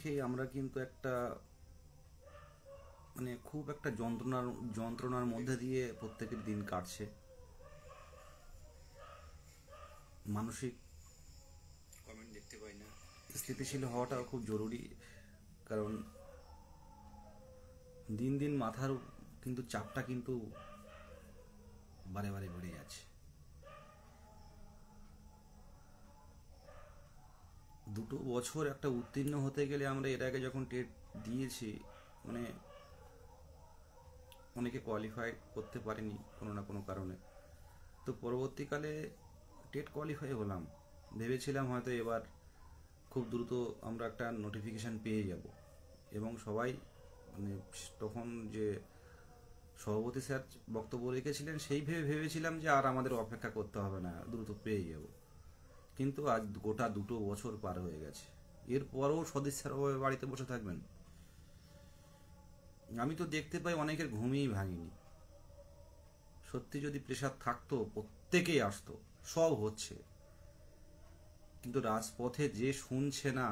দেখে আমরা কিন্তু একটা মানে খুব একটা যন্ত্রণার মধ্যে দিয়ে প্রত্যেকের দিন কাটছে। মানসিক কমেন্ট দেখতে পাই না, স্থিতিশীল হওয়াটাও খুব জরুরি, কারণ দিন দিন মাথার কিন্তু চাপটা কিন্তু বারে বারে বেড়ে যাচ্ছে। 2 বছর একটা উত্তীর্ণ হতে গেলে আমরা এর আগে যখন টেট দিয়েছি, মানে অনেকে কোয়ালিফাই করতে পারেনি কোনো না কোনো কারণে। তো পরবর্তীকালে টেট কোয়ালিফাই হলাম, ভেবেছিলাম হয়তো এবার খুব দ্রুত আমরা একটা নোটিফিকেশান পেয়ে যাব, এবং সবাই মানে তখন যে সভাপতি স্যার বক্তব্য রেখেছিলেন সেই ভেবেছিলাম যে আর আমাদের অপেক্ষা করতে হবে না, দ্রুত পেয়ে যাব। কিন্তু আজ গোটা 2 বছর পার হয়ে গেছে, এরপরও সদিচ্ছাভাবে বাড়িতে বসে থাকবেন? আমি তো দেখতে পাই অনেকের ঘুমই ভাঙেনি। সত্যি যদি প্রেশার থাকতো প্রত্যেকেই আসতো, সব হচ্ছে, কিন্তু রাজপথে যে শুনছে না,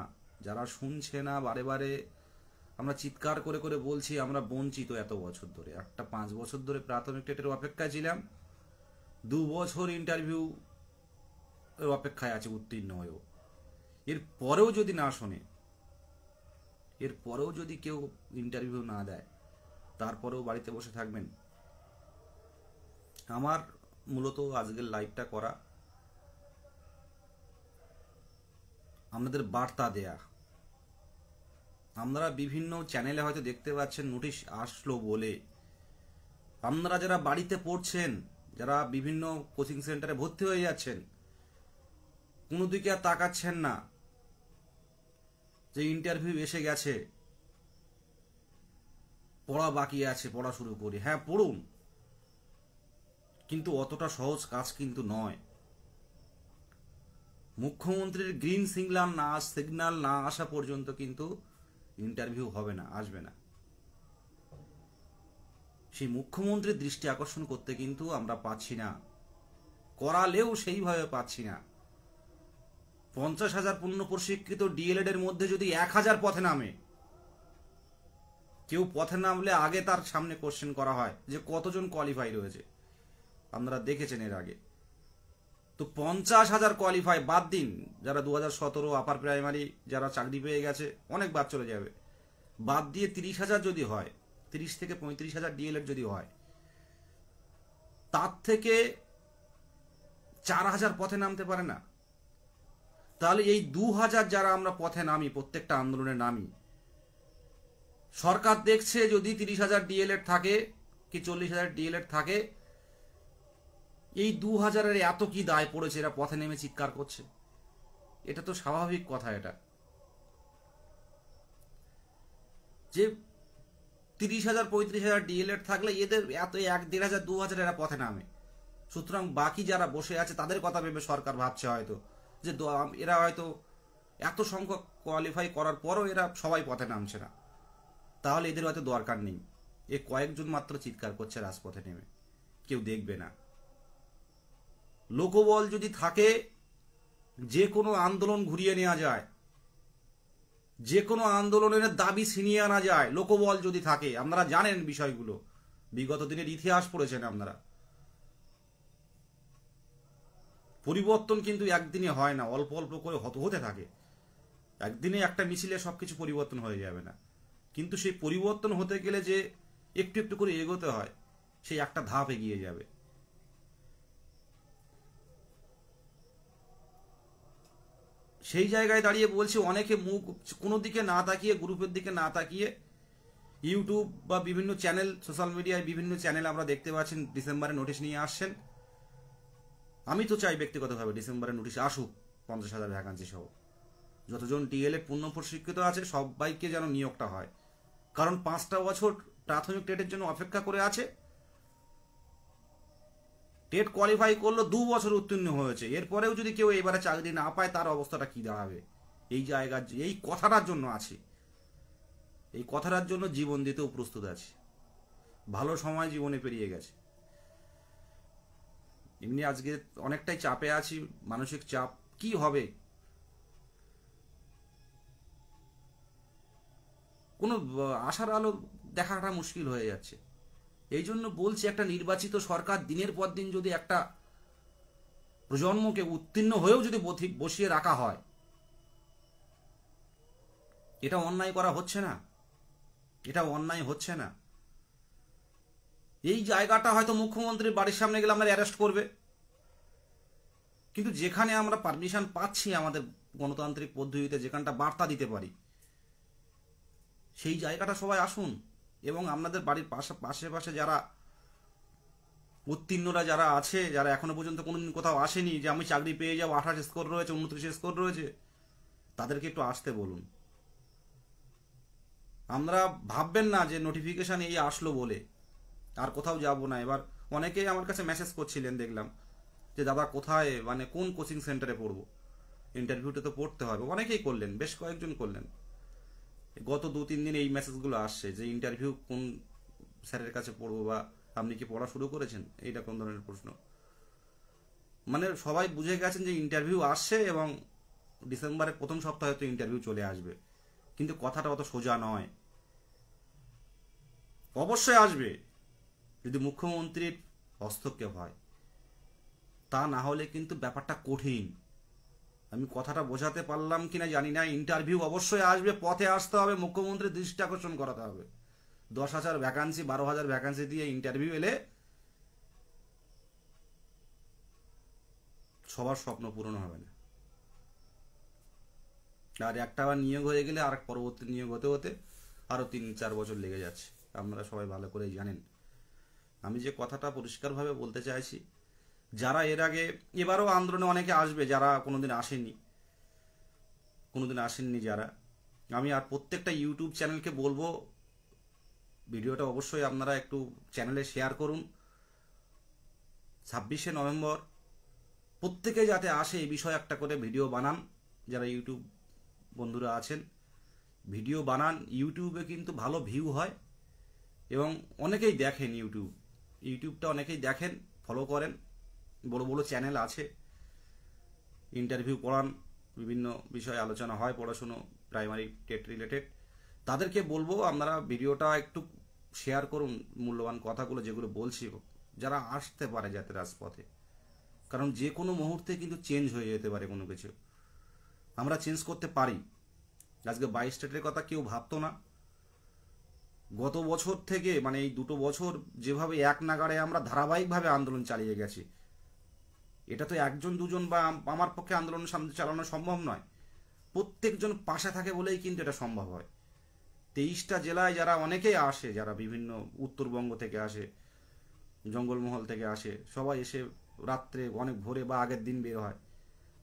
যারা শুনছে না, বারে বারে আমরা চিৎকার করে করে বলছি আমরা বঞ্চিত। এত বছর ধরে একটা 5 বছর ধরে প্রাথমিক টেটের অপেক্ষায় ছিলাম, 2 বছর ইন্টারভিউ অপেক্ষায় আছে উত্তীর্ণ হয়েও। এর পরেও যদি না শোনে, এর পরেও যদি কেউ ইন্টারভিউ না দেয়, তারপরেও বাড়িতে বসে থাকবেন? আমার মূলত আজকের লাইভটা করা আপনাদের বার্তা দেয়া। আপনারা বিভিন্ন চ্যানেলে হয়তো দেখতে পাচ্ছেন নোটিশ আসলো বলে, আপনারা যারা বাড়িতে পড়ছেন, যারা বিভিন্ন কোচিং সেন্টারে ভর্তি হয়ে যাচ্ছেন, কোনো দিকে আর তাকাচ্ছেন না যে ইন্টারভিউ এসে গেছে, পড়া বাকি আছে, পড়া শুরু করি। হ্যাঁ, পড়ুন, কিন্তু অতটা সহজ কাজ কিন্তু নয়। মুখ্যমন্ত্রীর গ্রিন সিগন্যাল না আসা পর্যন্ত কিন্তু ইন্টারভিউ হবে না, আসবে না। সেই মুখ্যমন্ত্রীর দৃষ্টি আকর্ষণ করতে কিন্তু আমরা পাচ্ছি না, করালেও সেইভাবে পাচ্ছি না। 50,000 পূর্ণ প্রশিক্ষিত ডিএলএড এর মধ্যে যদি 1,000 পথে নামে, কেউ পথে নামলে আগে তার সামনে কোশ্চেন করা হয় যে কতজন কোয়ালিফাই রয়েছে। আপনারা দেখেছেন এর আগে। তো 50,000 কোয়ালিফাই বাদ দিন, যারা 2017 আপার প্রাইমারি যারা চাকরি পেয়ে গেছে, অনেক বাদ চলে যাবে, বাদ দিয়ে 30,000 যদি হয়, 30 থেকে 35,000 ডিএলএড যদি হয়, তার থেকে 4,000 পথে নামতে পারে না। তাহলে এই 2,000 যারা আমরা পথে নামি, প্রত্যেকটা আন্দোলনে নামি, সরকার দেখছে যদি 30,000 ডিএলএড থাকে কি 40,000 ডিএলএড থাকে, এই 2,000-এর এত কি দায় পড়েছে, এরা পথে নেমে চিৎকার করছে? এটা তো স্বাভাবিক কথা। এটা যে 30,000 35,000 ডিএলএড থাকলে এদের এত 1,500 2,000 এরা পথে নামে। সুতরাং বাকি যারা বসে আছে তাদের কথা ভেবে সরকার ভাবছে হয়তো যে এরা হয়তো এত সংখ্যক কোয়ালিফাই করার পরও এরা সবাই পথে নামছে না, তাহলে এদের হয়তো দরকার নেই। এ কয়েকজন মাত্র চিৎকার করছে রাজপথে নেমে, কেউ দেখবে না। লোকবল যদি থাকে, যে কোনো আন্দোলন ঘুরিয়ে নেওয়া যায়, যে কোনো আন্দোলনের দাবি ছিনিয়ে আনা যায়, লোকবল যদি থাকে। আপনারা জানেন বিষয়গুলো, বিগত দিনের ইতিহাস পড়েছেন আপনারা। পরিবর্তন কিন্তু একদিনে হয় না, অল্প অল্প করে হতে থাকে। একদিনে একটা মিছিলে সবকিছু পরিবর্তন হয়ে যাবে না, কিন্তু সেই পরিবর্তন হতে গেলে যে একটু একটু করে এগোতে হয়, সেই একটা ধাপ এগিয়ে যাবে। সেই জায়গায় দাঁড়িয়ে বলছি, অনেকে মুখ কোনো দিকে না তাকিয়ে, গ্রুপের দিকে না তাকিয়ে, ইউটিউব বা বিভিন্ন চ্যানেল, সোশ্যাল মিডিয়ায় বিভিন্ন চ্যানেল আমরা দেখতে পাচ্ছেন ডিসেম্বরে নোটিশ নিয়ে আসছেন। আমি তো চাই ব্যক্তিগতভাবে ডিসেম্বরে নোটিশ আসুক, 50,000 ভ্যাকান্সি সহ যতজন ডিএলএড পূর্ণ প্রশিক্ষিত আছে সবাইকে যেন নিয়োগটা হয়। কারণ 5টা বছর প্রাথমিক টেটের জন্য অপেক্ষা করে আছে, টেট কোয়ালিফাই করলো, 2 বছর উত্তীর্ণ হয়েছে, এরপরেও যদি কেউ এবারে চাকরি না পায়, তার অবস্থাটা কি দাঁড়াবে? এই জায়গার এই কথাটার জন্য আছি, এই কথাটার জন্য জীবন দিতেও প্রস্তুত আছি। ভালো সময় জীবনে পেরিয়ে গেছে, এমনি আজকে অনেকটাই চাপে আছি, মানসিক চাপ। কি হবে? কোনো আশার আলো দেখাটা মুশকিল হয়ে যাচ্ছে। এই জন্য বলছি, একটা নির্বাচিত সরকার দিনের পর দিন যদি একটা প্রজন্মকে উত্তীর্ণ হয়েও যদি বসিয়ে রাখা হয়, এটা অন্যায় করা হচ্ছে না? এটা অন্যায় হচ্ছে না? এই জায়গাটা হয়তো মুখ্যমন্ত্রীর বাড়ির সামনে গেলে আমাদের অ্যারেস্ট করবে, কিন্তু যেখানে আমরা পারমিশন পাচ্ছি আমাদের গণতান্ত্রিক পদ্ধতিতে, যেখানটা বার্তা দিতে পারি, সেই জায়গাটা সবাই আসুন। এবং আপনাদের বাড়ির পাশে যারা উত্তীর্ণরা যারা আছে, যারা এখনো পর্যন্ত কোনোদিন কোথাও আসেনি, যে আমি চাকরি পেয়ে যাবো, 28 স্কোর রয়েছে, 29 স্কোর রয়েছে, তাদেরকে একটু আসতে বলুন। আমরা ভাববেন না যে নোটিফিকেশন এই আসলো বলে আর কোথাও যাব না। এবার অনেকেই আমার কাছে মেসেজ করছিলেন, দেখলাম যে দাদা কোথায়, মানে কোন কোচিং সেন্টারে পড়বো, ইন্টারভিউতে তো পড়তে হবে। অনেকেই করলেন, বেশ কয়েকজন করলেন। গত 2-3 দিন এই মেসেজগুলো আসছে যে ইন্টারভিউ কোন স্যারের কাছে পড়বো, বা আপনি কি পড়া শুরু করেছেন, এইটা কোন ধরনের প্রশ্ন। মানে সবাই বুঝে গেছেন যে ইন্টারভিউ আসছে এবং ডিসেম্বরের প্রথম সপ্তাহে তো ইন্টারভিউ চলে আসবে, কিন্তু কথাটা অত সোজা নয়। অবশ্যই আসবে যদি মুখ্যমন্ত্রীর হস্তক্ষেপ হয়, তা না হলে কিন্তু ব্যাপারটা কঠিন। আমি কথাটা বোঝাতে পারলাম কিনা জানি না। ইন্টারভিউ অবশ্যই আসবে, পথে আসতে হবে, মুখ্যমন্ত্রীর দৃষ্টি আকর্ষণ করাতে হবে। 10,000 ভ্যাকান্সি, 12,000 ভ্যাকান্সি দিয়ে ইন্টারভিউ এলে সবার স্বপ্ন পূরণ হবে না। আর একটা আবার নিয়োগ হয়ে গেলে আর পরবর্তী নিয়োগ হতে হতে আরো 3-4 বছর লেগে যাচ্ছে, আপনারা সবাই ভালো করেই জানেন। আমি যে কথাটা পরিষ্কারভাবে বলতে চাইছি, যারা এর আগে, এবারও আন্দোলনে অনেকে আসবে যারা কোনোদিন আসেননি যারা। আমি আর প্রত্যেকটা ইউটিউব চ্যানেলকে বলবো, ভিডিওটা অবশ্যই আপনারা একটু চ্যানেলে শেয়ার করুন। 26শে নভেম্বর প্রত্যেকে যাতে আসে, এই বিষয়ে একটা করে ভিডিও বানান। যারা ইউটিউব বন্ধুরা আছেন, ভিডিও বানান। ইউটিউবে কিন্তু ভালো ভিউ হয় এবং অনেকেই দেখেন ইউটিউবটা অনেকেই দেখেন, ফলো করেন। বড় বড় চ্যানেল আছে, ইন্টারভিউ করান, বিভিন্ন বিষয়ে আলোচনা হয়, পড়াশুনো, প্রাইমারি টেট রিলেটেড। তাদেরকে বলবো আপনারা ভিডিওটা একটু শেয়ার করুন, মূল্যবান কথাগুলো যেগুলো বলছি, যারা আসতে পারে যাতে রাজপথে। কারণ যে কোনো মুহূর্তে কিন্তু চেঞ্জ হয়ে যেতে পারে কোনো কিছু, আমরা চেঞ্জ করতে পারি। আজকে 22 স্টেটের কথা কেউ ভাবতো না। গত বছর থেকে, মানে এই 2 বছর যেভাবে এক নাগাড়ে আমরা ধারাবাহিকভাবে আন্দোলন চালিয়ে গেছি, এটা তো 1-2 বা আমার পক্ষে আন্দোলন চালানো সম্ভব নয়। প্রত্যেকজন পাশে থাকে বলেই কিন্তু এটা সম্ভব হয়। 23টা জেলায় যারা অনেকেই আসে, যারা বিভিন্ন উত্তরবঙ্গ থেকে আসে, জঙ্গলমহল থেকে আসে, সবাই এসে রাত্রে অনেক ভোরে বা আগের দিন বের হয়।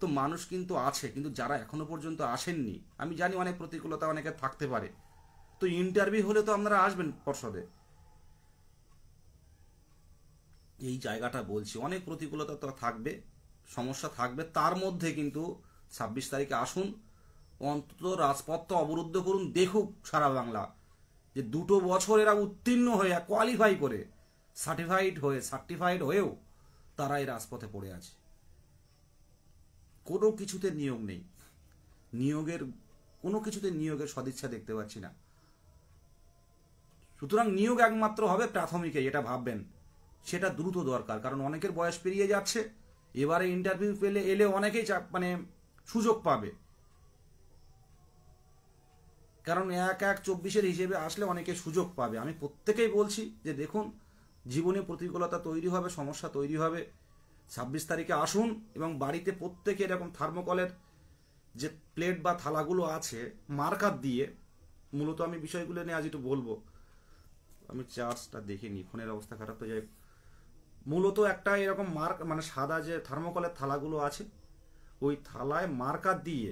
তো মানুষ কিন্তু আছে, কিন্তু যারা এখনো পর্যন্ত আসেননি, আমি জানি অনেক প্রতিকূলতা অনেকে থাকতে পারে, তো ইন্টারভিউ হলে তো আপনারা আসবেন পর্ষদে। এই জায়গাটা বলছি, অনেক প্রতিকূলতা তো থাকবে, সমস্যা থাকবে, তার মধ্যে কিন্তু 26 তারিখে আসুন। অন্তত রাজপথটা অবরুদ্ধ করুন, দেখুক সারা বাংলা যে 2 বছর এরা উত্তীর্ণ হয়ে, কোয়ালিফাই করে, সার্টিফাইড হয়েও তারা এই রাজপথে পড়ে আছে। কোনো কিছুতে নিয়োগ নেই, কোনো কিছুতে নিয়োগের সদিচ্ছা দেখতে পাচ্ছি না। সুতরাং নিয়োগ একমাত্র হবে প্রাথমিকে, এটা ভাববেন, সেটা দ্রুত দরকার। কারণ অনেকের বয়স পেরিয়ে যাচ্ছে, এবারে ইন্টারভিউ এলে অনেকেই মানে সুযোগ পাবে। কারণ 1/1/24 হিসেবে আসলে অনেকে সুযোগ পাবে। আমি প্রত্যেকেই বলছি যে দেখুন, জীবনে প্রতিকূলতা তৈরি হবে, সমস্যা তৈরি হবে। 26 তারিখে আসুন এবং বাড়িতে প্রত্যেকে এরকম থার্মোকলের যে প্লেট বা থালাগুলো আছে, মার্কার দিয়ে, মূলত আমি বিষয়গুলো নিয়ে আজ একটু বলবো। আমি চার্জটা দেখিনি, ফোনের অবস্থা খারাপ তো, যাই। মূলত একটা এরকম মানে সাদা যে থার্মোকলের থালাগুলো আছে, ওই থালায় মার্কার দিয়ে,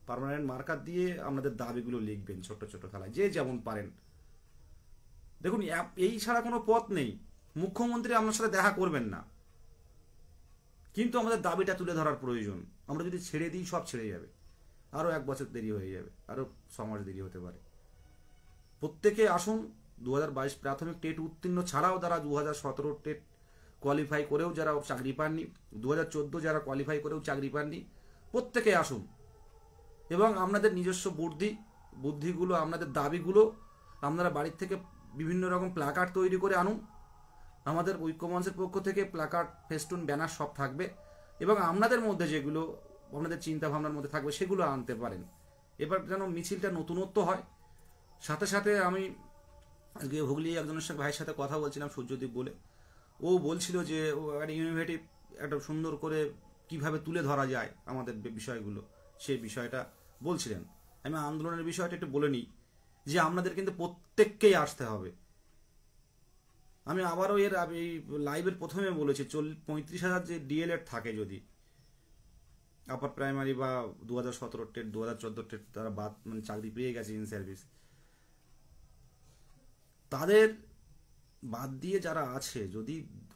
পার্মানেন্ট মার্কার দিয়ে আপনাদের দাবিগুলো লিখবেন ছোট ছোট থালায়, যে যেমন পারেন। দেখুন, এই ছাড়া কোনো পথ নেই। মুখ্যমন্ত্রী আপনার সাথে দেখা করবেন না, কিন্তু আমাদের দাবিটা তুলে ধরার প্রয়োজন। আমরা যদি ছেড়ে দিই, সব ছেড়ে যাবে, আরো 1 বছর দেরি হয়ে যাবে, আরো 6 মাস দেরি হতে পারে। প্রত্যেকে আসুন। 2022 প্রাথমিক টেট উত্তীর্ণ ছাড়াও যারা 2017 টেট কোয়ালিফাই করেও যারা চাকরি পাননি, 2014 যারা কোয়ালিফাই করেও চাকরি পাননি, প্রত্যেকে আসুন এবং আপনাদের নিজস্ব বুদ্ধি বুদ্ধিগুলো, আপনাদের দাবিগুলো আপনারা বাড়ির থেকে বিভিন্ন রকম প্ল্যাকার্ড তৈরি করে আনুন। আমাদের ঐক্য মঞ্চের পক্ষ থেকে প্ল্যাকার্ড, ফেস্টুন, ব্যানার সব থাকবে, এবং আপনাদের মধ্যে যেগুলো আপনাদের চিন্তা ভাবনার মধ্যে থাকবে সেগুলো আনতে পারেন। এবার যেন মিছিলটা নতুনত্ব হয়। সাথে সাথে আমি আজকে হুগলি একজনের সাথে ভাইয়ের সাথে কথা বলছিলাম, সূর্যদীপ বলে, ও বলছিল যে ও একটা ইনোভেটিভ, একটা সুন্দর করে কিভাবে তুলে ধরা যায় আমাদের বিষয়গুলো, সেই বিষয়টা বলছিলেন। আমি আন্দোলনের বিষয়টা একটু বলে নিই যে আপনাদের কিন্তু প্রত্যেককেই আসতে হবে। আমি আবারও এই লাইভের প্রথমে বলেছি 35,000 যে ডিএলএড থাকে, যদি আপার প্রাইমারি বা 2017 টেট 2014 টেট তারা বাদ মানে চাকরি পেয়ে গেছে ইন সার্ভিস, তাদের বাদ দিয়ে যারা আছে, যদি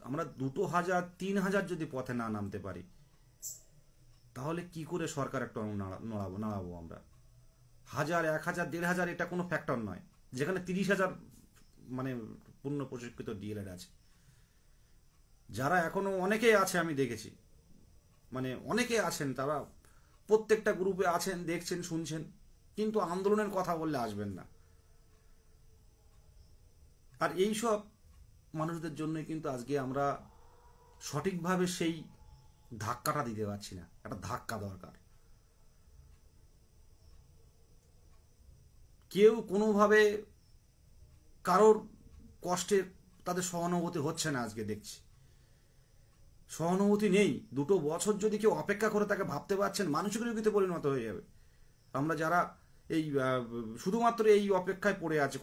আমরা 2,000 3,000 যদি পথে না নামতে পারি, তাহলে কি করে সরকার একটা নাড়াবো আমরা? 1,000 1,000 1,500 এটা কোনো ফ্যাক্টর নয়, যেখানে 30,000 মানে পূর্ণ প্রশিক্ষিত ডিএলএড আছে। যারা এখনো অনেকে আছে, আমি দেখেছি, মানে অনেকে আছেন, তারা প্রত্যেকটা গ্রুপে আছেন, দেখছেন, শুনছেন, কিন্তু আন্দোলনের কথা বললে আসবেন না। আর এই সব মানুষদের জন্যই কিন্তু আজকে আমরা সঠিকভাবে সেই ধাক্কাটা দিতে পারছি না। একটা ধাক্কা দরকার। কেউ কোনোভাবে কারোর কষ্টে তাদের সহানুভূতি হচ্ছে না। আজকে দেখছি সহানুভূতি নেই। 2 বছর যদি কেউ অপেক্ষা করে, তাকে ভাবতে পারছেন মানসিক রোগীতে পরিণত হয়ে যাবে। আমরা যারা এই শুধুমাত্র এই অপেক্ষায় পড়ে আছে,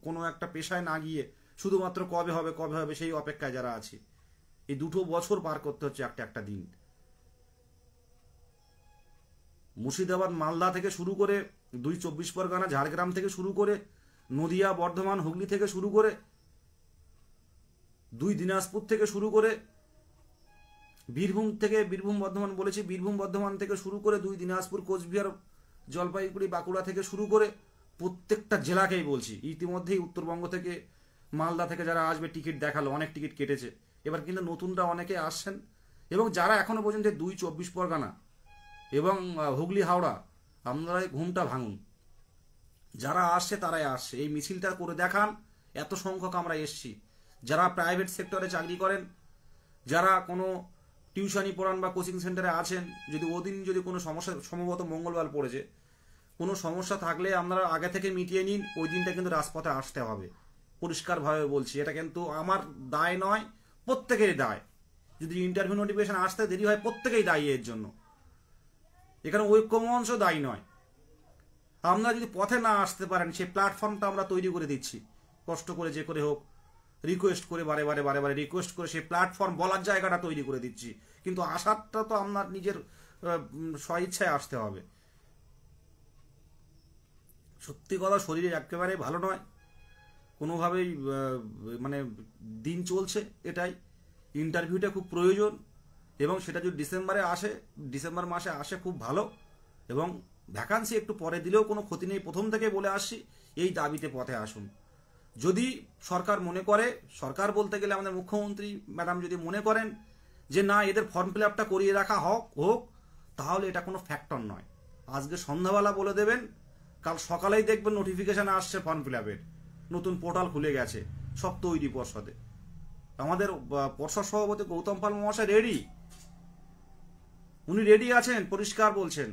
কোনো একটা পেশায় না গিয়ে শুধুমাত্র কবে হবে সেই অপেক্ষায় যারা আছি, এই 2 বছর পার করতে হচ্ছে একটা দিন। মুর্শিদাবাদ, মালদা থেকে শুরু করে 2 24 পরগনা, ঝাড়গ্রাম থেকে শুরু করে নদিয়া, বর্ধমান, হুগলি থেকে শুরু করে 2 দিনাজপুর থেকে শুরু করে বীরভূম বর্ধমান বলেছি, বীরভূম বর্ধমান থেকে শুরু করে 2 দিনাজপুর, কোচবিহার, জলপাইগুড়ি, বাঁকুড়া থেকে শুরু করে প্রত্যেকটা জেলাকেই বলছি। ইতিমধ্যেই উত্তরবঙ্গ থেকে, মালদা থেকে যারা আসবে টিকিট দেখালো, অনেক টিকিট কেটেছে। এবার কিন্তু নতুনরা অনেকে আসছেন, এবং যারা এখনো পর্যন্ত 2 24 পরগনা এবং হুগলি, হাওড়া, আপনারা ঘুমটা ভাঙুন। যারা আসছে তারাই আসছে, এই মিছিলটা করে দেখান। এত সংখ্যক আমরা এসছি। যারা প্রাইভেট সেক্টরে চাকরি করেন, যারা কোনো টিউশনি পড়ান বা কোচিং সেন্টারে আছেন, যদি ওদিন যদি কোনো সমস্যা, সম্ভবত মঙ্গলবার পড়েছে, কোনো সমস্যা থাকলে আপনারা আগে থেকে মিটিয়ে নিন। ওই দিনটা কিন্তু রাজপথে আসতে হবে। পরিষ্কারভাবে বলছি, এটা কিন্তু আমার দায় নয়, প্রত্যেকেরই দায়। যদি ইন্টারভিউ নোটিফিকেশন আসতে দেরি হয়, প্রত্যেকেই দায়ী এর জন্য। এখানে ঐক্যমঞ্চ দায়ী নয়। আপনারা যদি পথে না আসতে পারেন, সেই প্ল্যাটফর্মটা আমরা তৈরি করে দিচ্ছি, কষ্ট করে যে করে হোক, রিকোয়েস্ট করে বারে বারে রিকোয়েস্ট করে সেই প্ল্যাটফর্ম, বলার জায়গাটা তৈরি করে দিচ্ছি। কিন্তু আসারটা তো আপনার নিজের স্বইচ্ছায় আসতে হবে। সত্যি কথা, শরীরে একেবারে ভালো নয়, কোনোভাবেই মানে দিন চলছে এটাই। ইন্টারভিউটা খুব প্রয়োজন, এবং সেটা যদি ডিসেম্বর মাসে আসে খুব ভালো। এবং ভ্যাকান্সি একটু পরে দিলেও কোনো ক্ষতি নেই। প্রথম থেকে বলে আসছি, এই দাবিতে পথে আসুন। যদি সরকার মনে করে, সরকার বলতে গেলে আমাদের মুখ্যমন্ত্রী ম্যাডাম যদি মনে করেন যে না, এদের ফর্ম ফিল আপটা করিয়ে রাখা হোক, তাহলে এটা কোনো ফ্যাক্টর নয়। আজকে সন্ধ্যাবেলা বলে দেবেন, কাল সকালেই দেখবেন নোটিফিকেশন আসছে ফর্ম ফিল আপের, নতুন পোর্টাল খুলে গেছে, সব তৈরি পর্ষদে। আমাদের পর্ষদ সভাপতি গৌতম পাল মহাশয় রেডি, উনি রেডি আছেন, পরিষ্কার বলছেন।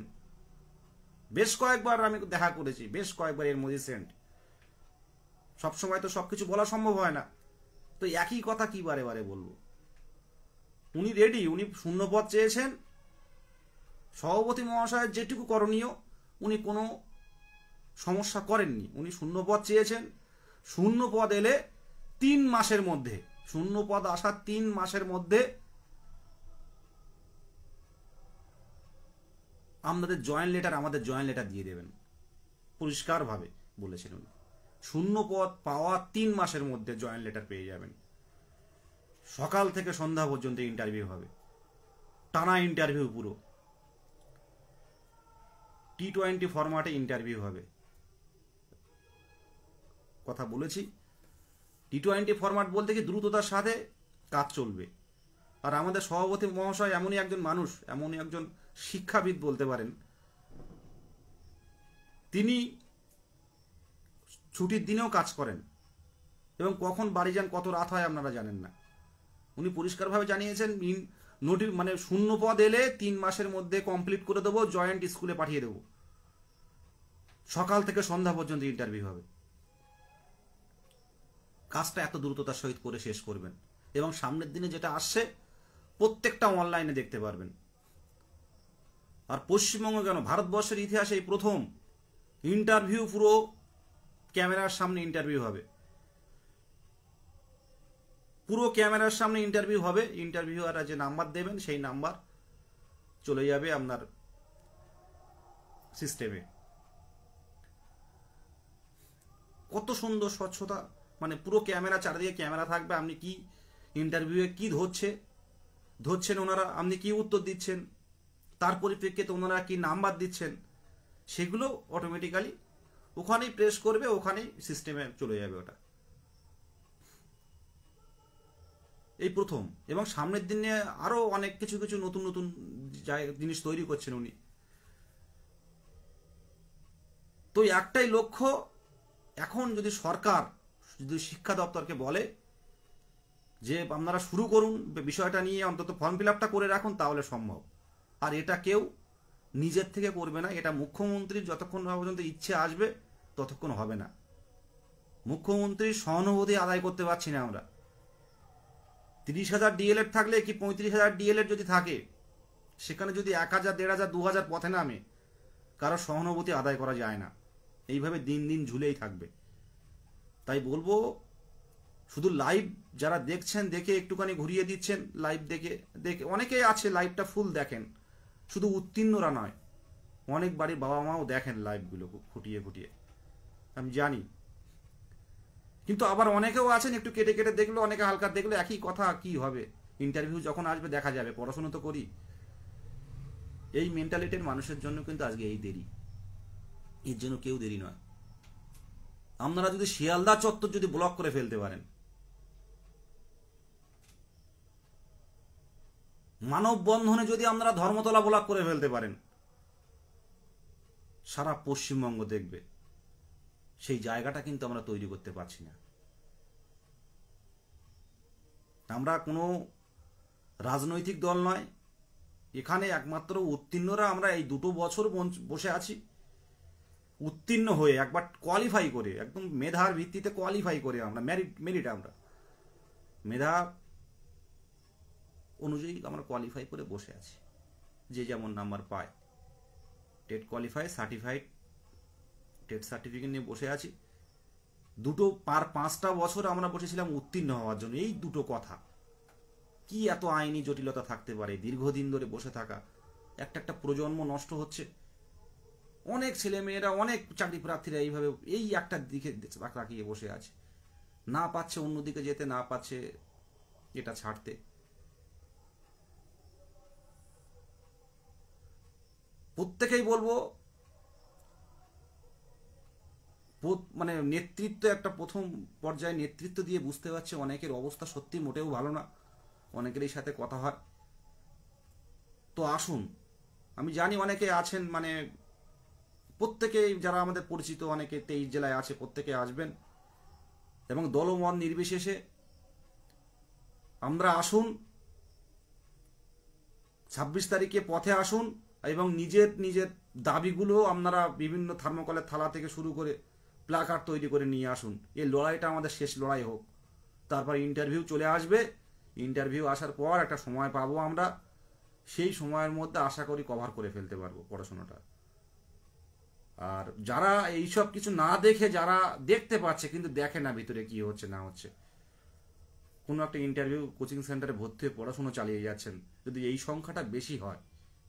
বেশ কয়েকবার আমি দেখা করেছি, বেশ কয়েকবার এর মধ্যে সেন্ট। সবসময় তো সবকিছু বলা সম্ভব হয় না, তো একই কথা কি বারে বারে বলবো। উনি রেডি, উনি শূন্যপদ চেয়েছেন। সভাপতি মহাশয়ের যেটুকু করণীয়, উনি কোনো সমস্যা করেননি। উনি শূন্যপদ চেয়েছেন। শূন্যপদ এলে 3 মাসের মধ্যে, শূন্যপদ আসার 3 মাসের মধ্যে আমাদের জয়েন্ট লেটার দিয়ে দেবেন, পরিষ্কারভাবে বলেছেন উনি। শূন্যপদ পাওয়া 3 মাসের মধ্যে জয়েন্ট লেটার পেয়ে যাবেন। সকাল থেকে সন্ধ্যা পর্যন্ত ইন্টারভিউ হবে, টানা ইন্টারভিউ, পুরো T20 ফরম্যাটে ইন্টারভিউ হবে। কথা বলেছি, T20 ফরম্যাট বলতে কি দ্রুততার সাথে কাজ চলবে। আর আমাদের সভাপতি মহাশয় এমনই একজন মানুষ, এমনই একজন শিক্ষাবিদ বলতে পারেন। তিনি ছুটির দিনেও কাজ করেন এবং কখন বাড়ি যান, কত রাত হয় আপনারা জানেন না। উনি পরিষ্কারভাবে জানিয়েছেন মানে শূন্য পদ এলে 3 মাসের মধ্যে কমপ্লিট করে দেবো, জয়েন্ট স্কুলে পাঠিয়ে দেবো, সকাল থেকে সন্ধ্যা পর্যন্ত ইন্টারভিউ হবে। কাজটা এত দ্রুততার সহিত করে শেষ করবেন এবং সামনের দিনে যেটা আসছে প্রত্যেকটা অনলাইনে দেখতে পারবেন। আর পশ্চিমবঙ্গ কেন, ভারতবর্ষের ইতিহাসে এই প্রথম ইন্টারভিউ পুরো ক্যামেরার সামনে ইন্টারভিউ হবে, পুরো ক্যামেরার সামনে ইন্টারভিউ হবে। ইন্টারভিউয়াররা যে নাম্বার দেবেন সেই নাম্বার চলে যাবে আপনার সিস্টেমে। কত সুন্দর স্বচ্ছতা, মানে পুরো ক্যামেরা, চারিদিকে ক্যামেরা থাকবে, আপনি কি ইন্টারভিউয়ে কি ধরছেন ওনারা, আপনি কি উত্তর দিচ্ছেন, তার পরিপ্রেক্ষিতে ওনারা কি নাম্বার দিচ্ছেন, সেগুলো অটোমেটিক্যালি ওখানেই প্রেস করবে, ওখানেই সিস্টেমে চলে যাবে ওটা। এই প্রথম, এবং সামনের দিনে আরো অনেক কিছু কিছু নতুন নতুন জিনিস তৈরি করছেন উনি। তো একটাই লক্ষ্য, এখন যদি সরকার, যদি শিক্ষা দপ্তরকে বলে যে আপনারা শুরু করুন বিষয়টা নিয়ে, অন্তত ফর্ম ফিল আপটা করে রাখুন, তাহলে সম্ভব। আর এটা কেউ নিজের থেকে করবে না, এটা মুখ্যমন্ত্রীর যতক্ষণ না পর্যন্ত ইচ্ছে আসবে ততক্ষণ হবে না। মুখ্যমন্ত্রীর সহানুভূতি আদায় করতে পারছি না আমরা। 30,000 ডিএলএড থাকলে কি 35,000 ডিএলএড যদি থাকে, সেখানে যদি 1,000, 1,500, 2,000 পথে নামে, কারো সহানুভূতি আদায় করা যায় না। এইভাবে দিন দিন ঝুলেই থাকবে। তাই বলবো, শুধু লাইভ যারা দেখছেন, দেখে একটুখানি ঘুরিয়ে দিচ্ছেন, লাইভ দেখে অনেকেই আছে লাইভটা ফুল দেখেন, শুধু উত্তীর্ণরা নয়, অনেক বাড়ির বাবা মাও দেখেন লাইভগুলো খুঁটিয়ে খুঁটিয়ে, আমি জানি। কিন্তু আবার অনেকেও আছেন একটু কেটে কেটে দেখলো, অনেকে হালকা দেখলো, একই কথা, কি হবে, ইন্টারভিউ যখন আসবে দেখা যাবে, পড়াশোনা তো করি। এই মেন্টালিটির মানুষের জন্য কিন্তু আজকে এই দেরি, এর জন্য কেউ দেরি নয়। আপনারা যদি শিয়ালদা চত্বর যদি ব্লক করে ফেলতে পারেন, মানববন্ধনে যদি আপনারা ধর্মতলা ব্লক করে ফেলতে পারেন, সারা পশ্চিমবঙ্গ দেখবে। সেই জায়গাটা কিন্তু আমরা তৈরি করতে পারছি না। আমরা কোনো রাজনৈতিক দল নয়, এখানে একমাত্র উত্তীর্ণরা আমরা এই 2 বছর বসে আছি। উত্তীর্ণ হয়ে একবার কোয়ালিফাই করে, একদম মেধার ভিত্তিতে কোয়ালিফাই করে, আমরা মেরিট আমরা মেধা অনুযায়ী আমরা কোয়ালিফাই করে বসে আছি, যে যেমন নাম্বার পায়। TET qualify, certified TET certificate নিয়ে বসে আছি। 5টা বছর আমরা বসেছিলাম উত্তীর্ণ হওয়ার জন্য। এই দুটো কথা, কি এত আইনি জটিলতা থাকতে পারে দীর্ঘদিন ধরে বসে থাকা? একটা প্রজন্ম নষ্ট হচ্ছে। অনেক ছেলে মেয়েরা, অনেক চাকরি প্রার্থীরা এইভাবে এই একটা দিকে তাকিয়ে বসে আছে, না পাচ্ছে অন্যদিকে যেতে, না পাচ্ছে এটা ছাড়তে। প্রত্যেকেই বলবো, মানে নেতৃত্ব, একটা প্রথম পর্যায়ে নেতৃত্ব দিয়ে বুঝতে পারছে অনেকের অবস্থা সত্যি মোটেও ভালো না, অনেকেরই সাথে কথা হয়। তো আসুন, আমি জানি অনেকে আছেন, মানে প্রত্যেকেই যারা আমাদের পরিচিত, অনেকে 23 জেলায় আছে, প্রত্যেকে আসবেন এবং দলমত নির্বিশেষে আমরা আসুন, 26 তারিখে পথে আসুন এবং নিজের নিজের দাবিগুলো আপনারা বিভিন্ন থার্মোকলের থালা থেকে শুরু করে প্লাকার্ড তৈরি করে নিয়ে আসুন। এই লড়াইটা আমাদের শেষ লড়াই হোক। তারপর ইন্টারভিউ চলে আসবে, ইন্টারভিউ আসার পর একটা সময় পাবো আমরা, সেই সময়ের মধ্যে আশা করি কভার করে ফেলতে পারবো পড়াশোনাটা। আর যারা এইসব কিছু না দেখে, যারা দেখতে পাচ্ছে কিন্তু দেখে না ভিতরে কি হচ্ছে না হচ্ছে, কোনো একটা ইন্টারভিউ কোচিং সেন্টারে ভর্তি হয়ে পড়াশোনা চালিয়ে যাচ্ছেন, যদি এই সংখ্যাটা বেশি হয়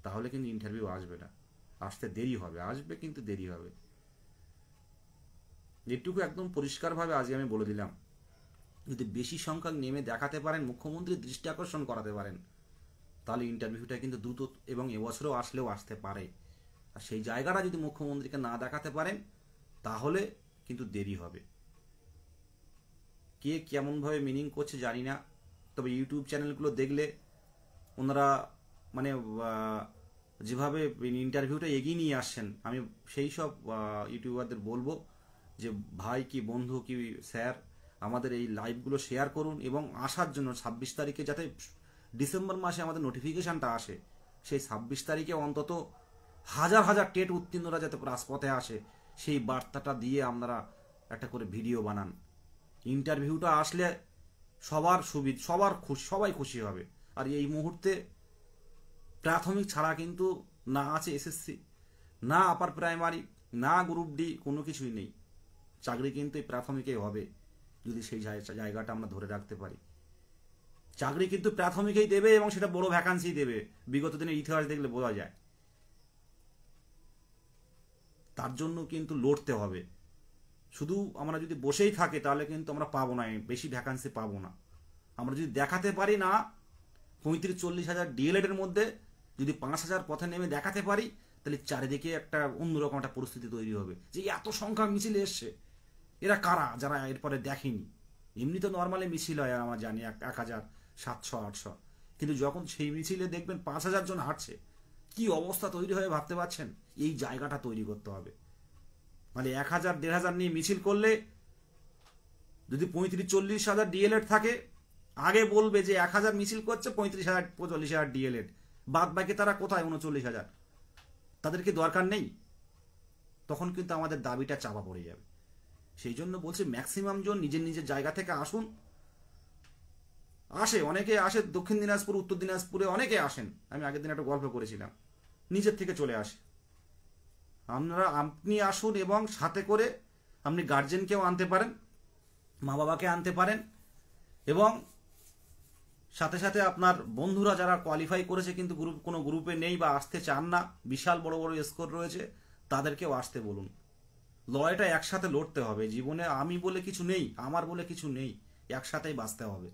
তাহলে কিন্তু ইন্টারভিউ আসবে না, আসতে দেরি হবে, আসবে কিন্তু দেরি হবে। যেটুকু একদম পরিষ্কারভাবে আজকে আমি বলে দিলাম, যদি বেশি সংখ্যক নেমে দেখাতে পারেন, মুখ্যমন্ত্রীর দৃষ্টি আকর্ষণ করাতে পারেন, তাহলে ইন্টারভিউটা কিন্তু দ্রুত এবং এবছরও আসলেও আসতে পারে। আর সেই জায়গাটা যদি মুখ্যমন্ত্রীকে না দেখাতে পারেন তাহলে কিন্তু দেরি হবে। কে কেমনভাবে মিনিং করছে জানি না, তবে ইউটিউব চ্যানেলগুলো দেখলে ওনারা মানে যেভাবে ইন্টারভিউটা এগিয়ে নিয়ে আসছেন, আমি সেই সব ইউটিউবারদের বলবো যে ভাই কি বন্ধু কি স্যার আমাদের এই লাইভগুলো শেয়ার করুন এবং আসার জন্য 26 তারিখে যাতে ডিসেম্বর মাসে আমাদের নোটিফিকেশনটা আসে, সেই 26 তারিখে অন্তত হাজার হাজার টেট উত্তীর্ণরা যাতে রাজপথে আসে, সেই বার্তাটা দিয়ে আপনারা একটা করে ভিডিও বানান। ইন্টারভিউটা আসলে সবার সুবিধা, সবার খুশি, সবাই খুশি হবে। আর এই মুহূর্তে প্রাথমিক ছাড়া কিন্তু না আছে এসএসসি, না আপার প্রাইমারি, না গ্রুপ ডি, কোনো কিছুই নেই। চাকরি কিন্তু এই প্রাথমিকেই হবে যদি সেই জায়গাটা আমরা ধরে রাখতে পারি। চাকরি কিন্তু প্রাথমিকেই দেবে এবং সেটা বড় ভ্যাকান্সি দেবে, বিগত দিনের ইতিহাস দেখলে বোঝা যায়। তার জন্য কিন্তু লড়তে হবে। শুধু আমরা যদি বসেই থাকি তাহলে কিন্তু আমরা পাবো না, বেশি ভ্যাকান্সি পাবো না। আমরা যদি দেখাতে পারি না 35-40 হাজার ডিএলএড এর মধ্যে যদি 5,000 পথে নেমে দেখাতে পারি, তাহলে চারিদিকে একটা অন্যরকম একটা পরিস্থিতি তৈরি হবে যে এত সংখ্যা মিছিলে এসছে, এরা কারা যারা এরপরে দেখেনি। এমনি তো নর্মালি মিছিল হয় আমরা জানি 1,700-800, কিন্তু যখন সেই মিছিলে দেখবেন 5,000 জন হাঁটছে, কি অবস্থা তৈরি হয়ে ভাবতে পারছেন। এই জায়গাটা তৈরি করতে হবে। মানে 1,000-1,500 নিয়ে মিছিল করলে যদি 35-40 হাজার ডিএলএড থাকে, আগে বলবে যে 1,000 মিছিল করছে, 35,000-40 হাজার ডিএলএড, বাদ বাকি তারা কোথায় 39,000, তাদেরকে দরকার নেই। তখন কিন্তু আমাদের দাবিটা চাপা পড়ে যাবে। সেই জন্য বলছি ম্যাক্সিমাম জন নিজের নিজের জায়গা থেকে আসুন। অনেকে আসে দক্ষিণ দিনাজপুর, উত্তর দিনাজপুরে অনেকে আসেন। আমি আগের দিন একটা গল্প করেছিলাম, নিজের থেকে চলে আসে। আপনি আসুন এবং সাথে করে আপনি গার্জেনকেও আনতে পারেন, মা বাবাকে আনতে পারেন, এবং সাথে সাথে আপনার বন্ধুরা যারা কোয়ালিফাই করেছে কিন্তু কোনো গ্রুপে নেই বা আসতে চান না, বিশাল বড় বড় স্কোর রয়েছে, তাদেরকেও আসতে বলুন। লড়াইটা একসাথে লড়তে হবে। জীবনে আমি বলে কিছু নেই, আমার বলে কিছু নেই, একসাথেই বাঁচতে হবে।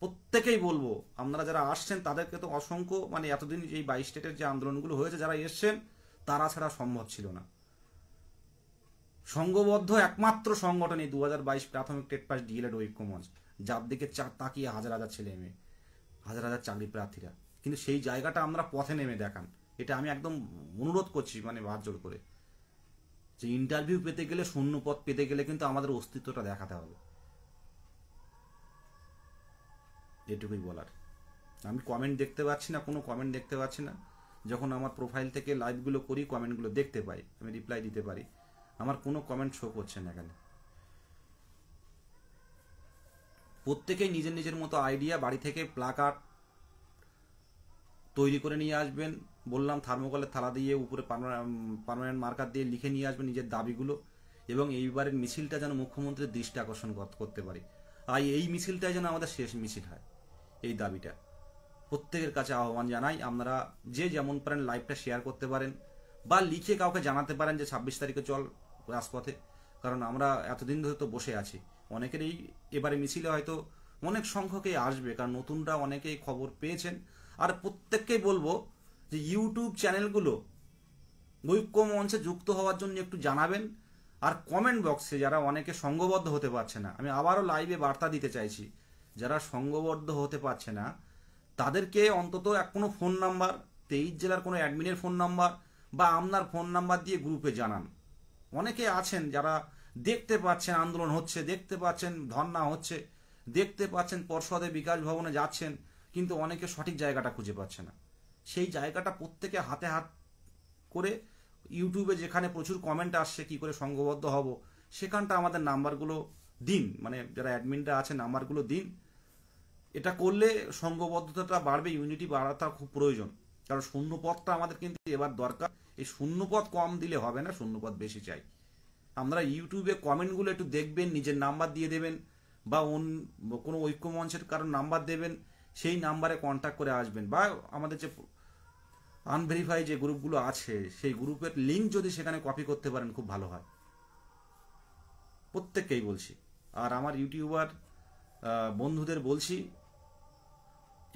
প্রত্যেকেই বলবো, আপনারা যারা আসছেন তাদেরকে তো অসংখ্য, মানে এতদিন এই 22 স্টেটের যে আন্দোলনগুলো হয়েছে, যারা এসছেন তারা ছাড়া সম্ভব ছিল না। সংঘবদ্ধ একমাত্র সংগঠন এই 2022 প্রাথমিক টেট পাস ডিএলএড ঐক্যমঞ্চ, যার দিকে তাকিয়ে হাজার হাজার ছেলে মেয়ে, হাজার হাজার চাকরি প্রার্থীরা। কিন্তু সেই জায়গাটা আমরা পথে নেমে দেখান, এটা আমি একদম অনুরোধ করছি, মানে হাত জোর করে, যে ইন্টারভিউ পেতে গেলে, শূন্য পদ পেতে গেলে কিন্তু আমাদের অস্তিত্বটা দেখাতে হবে। এটুকুই বলার। আমি কমেন্ট দেখতে পাচ্ছি না, কোনো কমেন্ট দেখতে পাচ্ছি না। যখন আমার প্রোফাইল থেকে লাইভগুলো করি, কমেন্টগুলো দেখতে পাই, আমি রিপ্লাই দিতে পারি। আমার কোনো কমেন্ট শো করছে না এখানে। প্রত্যেকেই নিজের নিজের মতো আইডিয়া বাড়ি থেকে প্লাকার্ড তৈরি করে নিয়ে আসবেন। বললাম থার্মোকলের থালা দিয়ে উপরে পার্মানেন্ট মার্কার দিয়ে লিখে নিয়ে আসবেন নিজের দাবিগুলো, এবং এইবারের মিছিলটা যেন মুখ্যমন্ত্রীর দৃষ্টি আকর্ষণ করতে পারি। আর এই মিছিলটাই যেন আমাদের শেষ মিছিল হয়। এই দাবিটা প্রত্যেকের কাছে আহ্বান জানাই। আপনারা যে যেমন পারেন লাইভটা শেয়ার করতে পারেন বা লিখে কাউকে জানাতে পারেন যে 26 তারিখে চল রাজপথে। কারণ আমরা এতদিন ধরে তো বসে আছি, অনেকেরই এবারে মিছিলে হয়তো অনেক সংখ্যকেই আসবে, কারণ নতুনরা অনেকেই খবর পেয়েছেন। আর প্রত্যেককেই বলবো যে ইউটিউব চ্যানেলগুলো ঐক্য মঞ্চে যুক্ত হওয়ার জন্য একটু জানাবেন। আর কমেন্ট বক্সে যারা অনেকে সংঘবদ্ধ হতে পারছে না, আমি আবারও লাইভে বার্তা দিতে চাইছি, যারা সংঘবদ্ধ হতে পারছে না তাদেরকে অন্তত কোনো ফোন নাম্বার, 23 জেলার কোনো অ্যাডমিনের ফোন নাম্বার বা আপনার ফোন নাম্বার দিয়ে গ্রুপে জানান। অনেকে আছেন যারা দেখতে পাচ্ছেন আন্দোলন হচ্ছে, দেখতে পাচ্ছেন ধর্ণা হচ্ছে, দেখতে পাচ্ছেন পর্ষদে বিকাশ ভবনে যাচ্ছেন, কিন্তু অনেকে সঠিক জায়গাটা খুঁজে পাচ্ছে না। সেই জায়গাটা প্রত্যেকে হাতে হাত করে ইউটিউবে যেখানে প্রচুর কমেন্ট আসছে কি করে সংঘবদ্ধ হব, সেখানটা আমাদের নাম্বারগুলো দিন, মানে যারা অ্যাডমিনরা আছে নাম্বারগুলো দিন। এটা করলে সংঘবদ্ধতাটা বাড়বে, ইউনিটি বাড়াটা খুব প্রয়োজন। কারণ শূন্যপদটা আমাদের কিন্তু এবার দরকার। এই শূন্যপদ কম দিলে হবে না, শূন্যপদ বেশি চাই। আপনারা ইউটিউবে কমেন্টগুলো একটু দেখবেন, নিজের নাম্বার দিয়ে দেবেন বা কোনো ঐক্যমঞ্চের কারোর নাম্বার দেবেন, সেই নাম্বারে কন্ট্যাক্ট করে আসবেন। বা আমাদের যে আনভেরিফাই যে গ্রুপগুলো আছে সেই গ্রুপের লিঙ্ক যদি সেখানে কপি করতে পারেন খুব ভালো হয়। প্রত্যেককেই বলছি। আর আমার ইউটিউবার বন্ধুদের বলছি,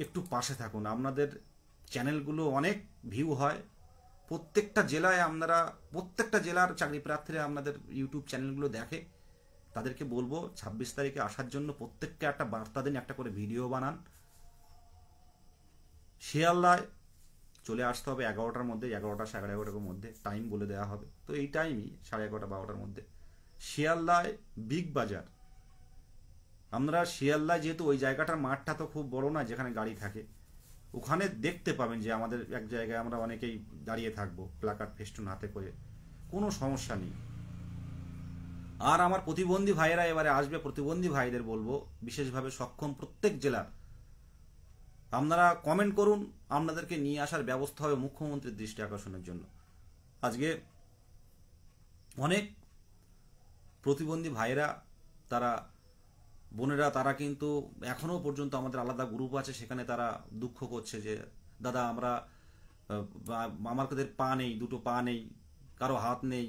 একটু পাশে থাকুন। আপনাদের চ্যানেলগুলো অনেক ভিউ হয়, প্রত্যেকটা জেলায় আপনারা, প্রত্যেকটা জেলার চাকরি প্রার্থীরা আপনাদের ইউটিউব চ্যানেলগুলো দেখে। তাদেরকে বলবো 26 তারিখে আসার জন্য প্রত্যেককে একটা বার্তা দিন, একটা করে ভিডিও বানান। শিয়ালদায় চলে আসতে হবে 11টার মধ্যে, 11টা 11:30 মধ্যে টাইম বলে দেওয়া হবে। তো এই টাইমই 11:30 12টার মধ্যে শিয়ালদায় বিগ বাজার, আমরা শিয়ালদায় যেহেতু ওই জায়গাটার মাঠটা তো খুব বড় না যেখানে গাড়ি থাকে, ওখানে দেখতে পাবেন যে আমাদের এক জায়গায় আমরা অনেকেই দাঁড়িয়ে থাকবো প্লাকার্ড ফেস্টুন হাতে করে, কোনো সমস্যা নেই। আর আমার প্রতিবন্ধী ভাইয়েরা এবারে আসবে, প্রতিবন্ধী ভাইদের বলবো বিশেষভাবে সক্ষম প্রত্যেক জেলার আপনারা কমেন্ট করুন, আপনাদেরকে নিয়ে আসার ব্যবস্থা হবে মুখ্যমন্ত্রীর দৃষ্টি আকর্ষণের জন্য। আজকে অনেক প্রতিবন্ধী ভাইয়েরা, তারা বোনেরা, তারা কিন্তু এখনো পর্যন্ত আমাদের আলাদা গ্রুপ আছে, সেখানে তারা দুঃখ করছে যে দাদা আমরা আমাদের পা নেই, দুটো পা নেই, কারো হাত নেই,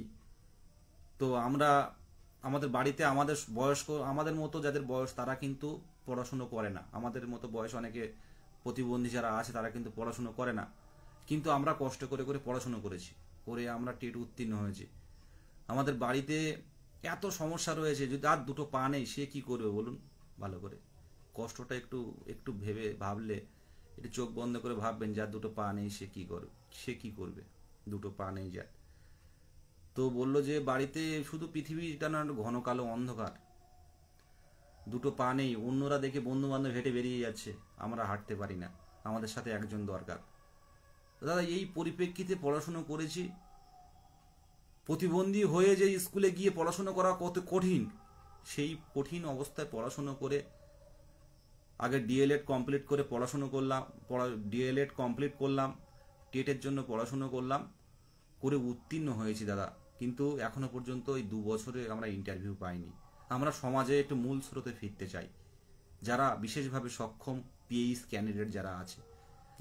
তো আমরা আমাদের বাড়িতে আমাদের বয়স্ক, আমাদের মতো যাদের বয়স তারা কিন্তু পড়াশুনো করে না, আমাদের মতো বয়স অনেকে প্রতিবন্ধী যারা আছে তারা কিন্তু পড়াশুনো করে না, কিন্তু আমরা কষ্ট করে করে পড়াশুনো করেছি, করে আমরা টেট উত্তীর্ণ হয়েছি। আমাদের বাড়িতে এত সমস্যা রয়েছে, যদি আর দুটো পা নেই সে কি করবে বলুন? ভালো করে কষ্টটা একটু একটু ভেবে ভাবলে, একটু চোখ বন্ধ করে ভাববেন, যার দুটো পা নেই সে কি করবে, সে কি করবে, দুটো পা নেই যার। তো বলল যে বাড়িতে শুধু পৃথিবীটা না ঘন কালো অন্ধকার, দুটো পা নেই, অন্যরা দেখে বন্ধু বান্ধব হেঁটে বেরিয়ে যাচ্ছে, আমরা হাঁটতে পারি না, আমাদের সাথে একজন দরকার। দাদা এই পরিপ্রেক্ষিতে পড়াশুনো করেছি, প্রতিবন্ধী হয়ে যে স্কুলে গিয়ে পড়াশুনো করা কত কঠিন, সেই কঠিন অবস্থায় পড়াশুনো করে আগে ডিএলএড কমপ্লিট করে পড়াশুনো করলাম, ডিএলএড কমপ্লিট করলাম, টেটের জন্য পড়াশুনো করলাম, করে উত্তীর্ণ হয়েছি দাদা, কিন্তু এখনো পর্যন্ত এই 2 বছরে আমরা ইন্টারভিউ পাইনি। আমরা সমাজে একটু মূল স্রোতে ফিরতে চাই, যারা বিশেষভাবে সক্ষম পিএইচ ক্যান্ডিডেট যারা আছে,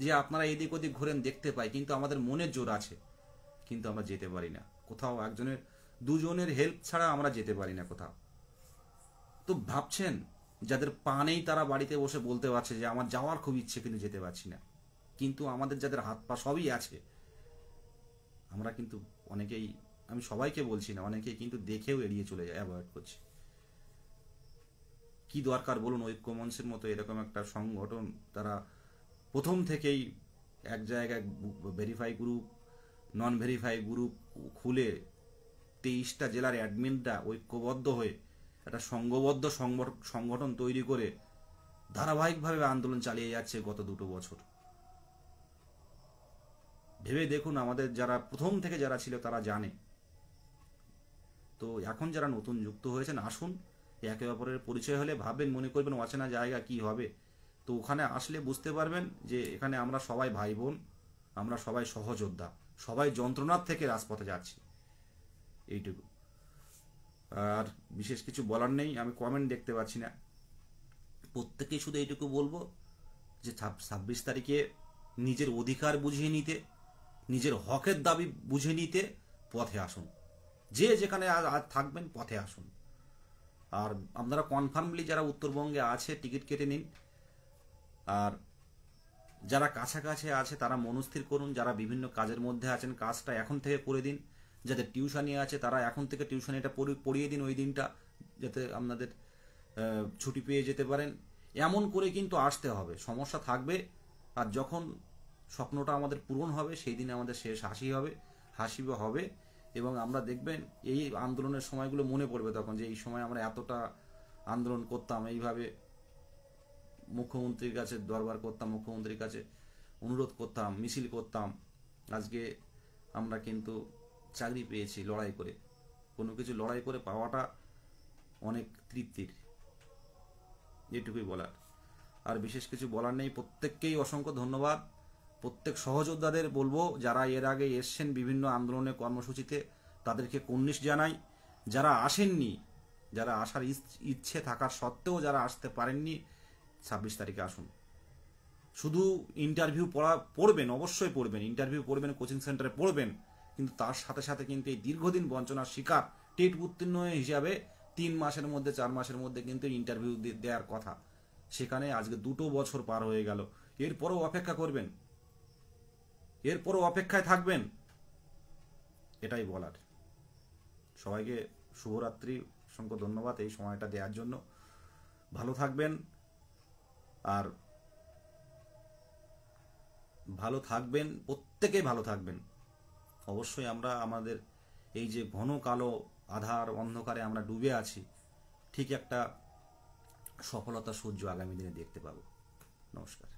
যে আপনারা এদিক ওদিক ঘুরেন দেখতে পাই, কিন্তু আমাদের মনের জোর আছে, কিন্তু আমরা যেতে পারি না কোথাও, একজনের দুজনের হেল্প ছাড়া আমরা যেতে পারি না কোথাও। তো ভাবছেন যাদের পা নেই তারা বাড়িতে বসে বলতে পারছে যে আমার যাওয়ার খুব ইচ্ছে কিন্তু যেতে পারছি না, কিন্তু আমাদের যাদের হাত পা সবই আছে, আমরা কিন্তু অনেকেই, আমি সবাইকে বলছি না, অনেকেই কিন্তু দেখেও এড়িয়ে চলে যায়, অ্যাভয়েড করছে। কি দরকার বলুন? ঐক্য মঞ্চের মতো এরকম একটা সংগঠন, তারা প্রথম থেকেই এক জায়গায় ভেরিফাই গ্রুপ, নন ভেরিফাই গ্রুপ খুলে 23টা জেলার অ্যাডমিনরা ঐক্যবদ্ধ হয়ে একটা সংঘবদ্ধ সংগঠন তৈরি করে ধারাবাহিকভাবে আন্দোলন চালিয়ে যাচ্ছে গত 2 বছর। ভেবে দেখুন, আমাদের যারা প্রথম থেকে যারা ছিল তারা জানে। তো এখন যারা নতুন যুক্ত হয়েছেন, আসুন, একে অপরের পরিচয় হলে ভাববেন, মনে করবেন অচেনা জায়গা কি হবে, তো ওখানে আসলে বুঝতে পারবেন যে এখানে আমরা সবাই ভাই বোন, আমরা সবাই সহযোদ্ধা, সবাই যন্ত্রণার থেকে রাজপথে যাচ্ছি, এইটুকু। আর বিশেষ কিছু বলার নেই, আমি কমেন্ট দেখতে পাচ্ছি না। প্রত্যেকেই শুধু এইটুকু বলবো যে 26 তারিখে নিজের অধিকার বুঝিয়ে নিতে, নিজের হকের দাবি বুঝে নিতে পথে আসুন, যে যেখানে আজ থাকবেন পথে আসুন। আর আপনারা কনফার্মলি যারা উত্তরবঙ্গে আছে টিকিট কেটে নিন, আর যারা কাছাকাছি আছে তারা মনস্থির করুন, যারা বিভিন্ন কাজের মধ্যে আছেন কাজটা এখন থেকে করে দিন, যাদের টিউশনি আছে তারা এখন থেকে টিউশনিটা পড়িয়ে দিন ওই দিনটা, যাতে আপনাদের ছুটি পেয়ে যেতে পারেন। এমন করে কিন্তু আসতে হবে, সমস্যা থাকবে, আর যখন স্বপ্নটা আমাদের পূরণ হবে সেই দিনে আমাদের শেষ হাসি হবে, এবং আমরা দেখবেন এই আন্দোলনের সময়গুলো মনে পড়বে তখন, যে এই সময় আমরা এতটা আন্দোলন করতাম, এইভাবে মুখ্যমন্ত্রীর কাছে দরবার করতাম, মুখ্যমন্ত্রীর কাছে অনুরোধ করতাম, মিছিল করতাম। আজকে আমরা কিন্তু চাকরি পেয়েছি লড়াই করে, কোনো কিছু লড়াই করে পাওয়াটা অনেক তৃপ্তির, এটুকুই বলার। আর বিশেষ কিছু বলার নেই, প্রত্যেককেই অসংখ্য ধন্যবাদ। প্রত্যেক সহযোদ্ধাদের বলবো, যারা এর আগে এসছেন বিভিন্ন আন্দোলনে কর্মসূচিতে, তাদেরকে কুর্নিশ জানাই। যারা আসেননি, যারা আসার ইচ্ছে থাকার সত্ত্বেও যারা আসতে পারেননি, 26 তারিখে আসুন। শুধু ইন্টারভিউ পড়বেন, অবশ্যই পড়বেন, ইন্টারভিউ পড়বেন, কোচিং সেন্টারে পড়বেন, কিন্তু তার সাথে সাথে কিন্তু এই দীর্ঘদিন বঞ্চনার শিকার টেট উত্তীর্ণ হিসাবে 3 মাসের মধ্যে 4 মাসের মধ্যে কিন্তু ইন্টারভিউ দেওয়ার কথা, সেখানে আজকে 2 বছর পার হয়ে গেল। এরপরও অপেক্ষা করবেন, এরপরও অপেক্ষায় থাকবেন, এটাই বলার। সবাইকে শুভরাত্রি, অসংখ্য ধন্যবাদ এই সময়টা দেওয়ার জন্য। ভালো থাকবেন, আর ভালো থাকবেন, প্রত্যেকেই ভালো থাকবেন। অবশ্যই আমরা আমাদের এই যে ঘন কালো আধার অন্ধকারে আমরা ডুবে আছি, ঠিক একটা সফলতা সূর্য আগামী দিনে দেখতে পাবো। নমস্কার।